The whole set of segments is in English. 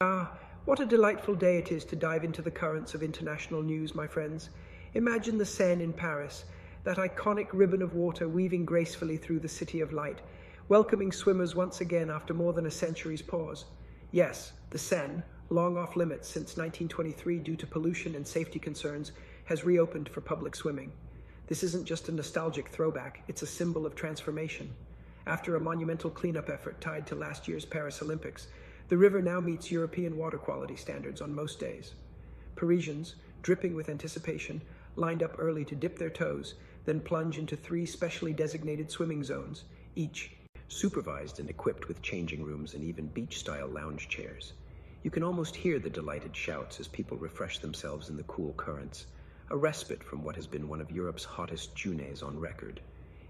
Ah, what a delightful day it is to dive into the currents of international news, my friends. Imagine the Seine in Paris, that iconic ribbon of water weaving gracefully through the city of light, welcoming swimmers once again after more than a century's pause. Yes, the Seine, long off limits since 1923 due to pollution and safety concerns, has reopened for public swimming. This isn't just a nostalgic throwback, it's a symbol of transformation. After a monumental cleanup effort tied to last year's Paris Olympics, the river now meets European water quality standards on most days. Parisians, dripping with anticipation, lined up early to dip their toes, then plunge into 3 specially designated swimming zones, each supervised and equipped with changing rooms and even beach-style lounge chairs. You can almost hear the delighted shouts as people refresh themselves in the cool currents, a respite from what has been one of Europe's hottest journeys on record.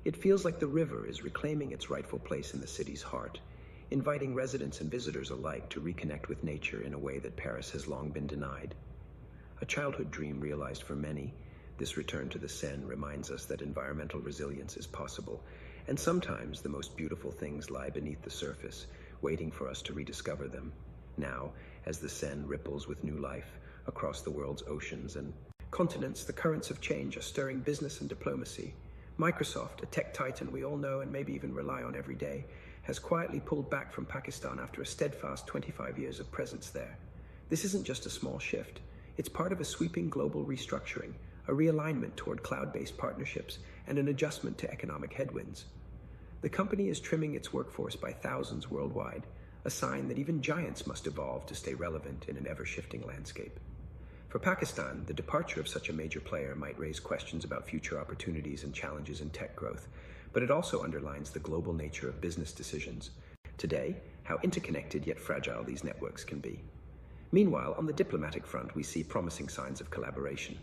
It feels like the river is reclaiming its rightful place in the city's heart, inviting residents and visitors alike to reconnect with nature in a way that Paris has long been denied. A childhood dream realized for many, this return to the Seine reminds us that environmental resilience is possible, and sometimes the most beautiful things lie beneath the surface, waiting for us to rediscover them. Now, as the Seine ripples with new life across the world's oceans and continents, the currents of change are stirring business and diplomacy. Microsoft, a tech titan we all know and maybe even rely on every day, has quietly pulled back from Pakistan after a steadfast 25 years of presence there. This isn't just a small shift. It's part of a sweeping global restructuring, a realignment toward cloud-based partnerships, and an adjustment to economic headwinds. The company is trimming its workforce by thousands worldwide, a sign that even giants must evolve to stay relevant in an ever-shifting landscape. For Pakistan, the departure of such a major player might raise questions about future opportunities and challenges in tech growth, but it also underlines the global nature of business decisions. Today, how interconnected yet fragile these networks can be. Meanwhile, on the diplomatic front, we see promising signs of collaboration.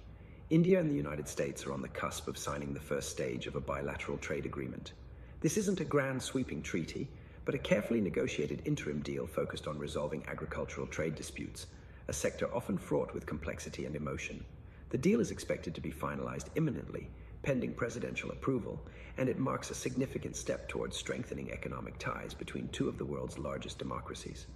India and the United States are on the cusp of signing the first stage of a bilateral trade agreement. This isn't a grand sweeping treaty, but a carefully negotiated interim deal focused on resolving agricultural trade disputes, a sector often fraught with complexity and emotion. The deal is expected to be finalized imminently, pending presidential approval, and it marks a significant step towards strengthening economic ties between 2 of the world's largest democracies.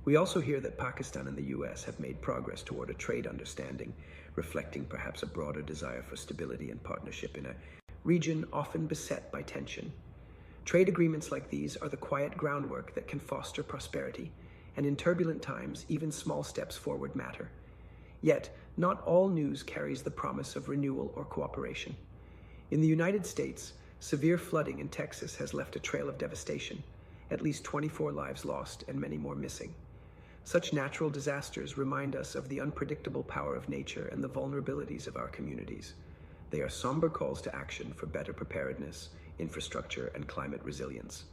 We also hear that Pakistan and the US have made progress toward a trade understanding, reflecting perhaps a broader desire for stability and partnership in a region often beset by tension. Trade agreements like these are the quiet groundwork that can foster prosperity, and in turbulent times, even small steps forward matter. Yet, not all news carries the promise of renewal or cooperation. In the United States, severe flooding in Texas has left a trail of devastation, at least 24 lives lost and many more missing. Such natural disasters remind us of the unpredictable power of nature and the vulnerabilities of our communities. They are somber calls to action for better preparedness, infrastructure, and climate resilience.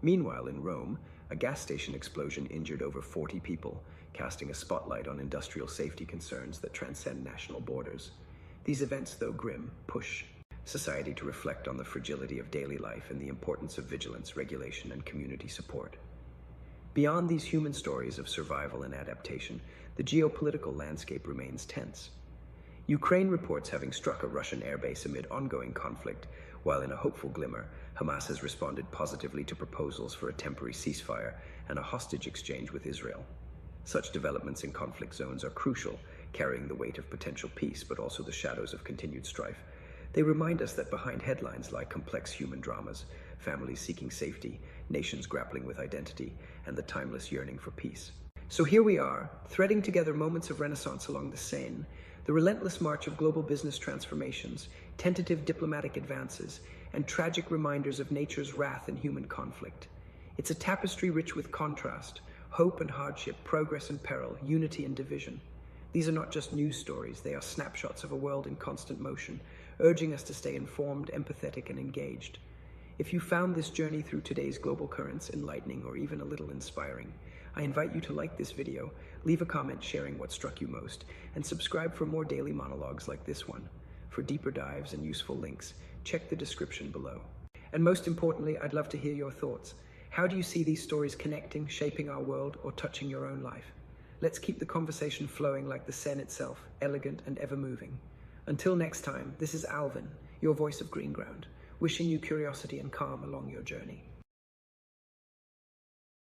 Meanwhile, in Rome, a gas station explosion injured over 40 people, casting a spotlight on industrial safety concerns that transcend national borders. These events, though grim, push society to reflect on the fragility of daily life and the importance of vigilance, regulation, and community support. Beyond these human stories of survival and adaptation, the geopolitical landscape remains tense. Ukraine reports having struck a Russian airbase amid ongoing conflict, while in a hopeful glimmer, Hamas has responded positively to proposals for a temporary ceasefire and a hostage exchange with Israel. Such developments in conflict zones are crucial, carrying the weight of potential peace but also the shadows of continued strife. They remind us that behind headlines lie complex human dramas, families seeking safety, nations grappling with identity, and the timeless yearning for peace. So here we are, threading together moments of renaissance along the Seine, the relentless march of global business transformations, tentative diplomatic advances, and tragic reminders of nature's wrath and human conflict. It's a tapestry rich with contrast, hope and hardship, progress and peril, unity and division. These are not just news stories, they are snapshots of a world in constant motion, urging us to stay informed, empathetic, and engaged. If you found this journey through today's global currents enlightening or even a little inspiring, I invite you to like this video, leave a comment sharing what struck you most, and subscribe for more daily monologues like this one. For deeper dives and useful links, check the description below. And most importantly, I'd love to hear your thoughts. How do you see these stories connecting, shaping our world, or touching your own life? Let's keep the conversation flowing like the Seine itself, elegant and ever-moving. Until next time, this is Alvin, your voice of green ground, wishing you curiosity and calm along your journey.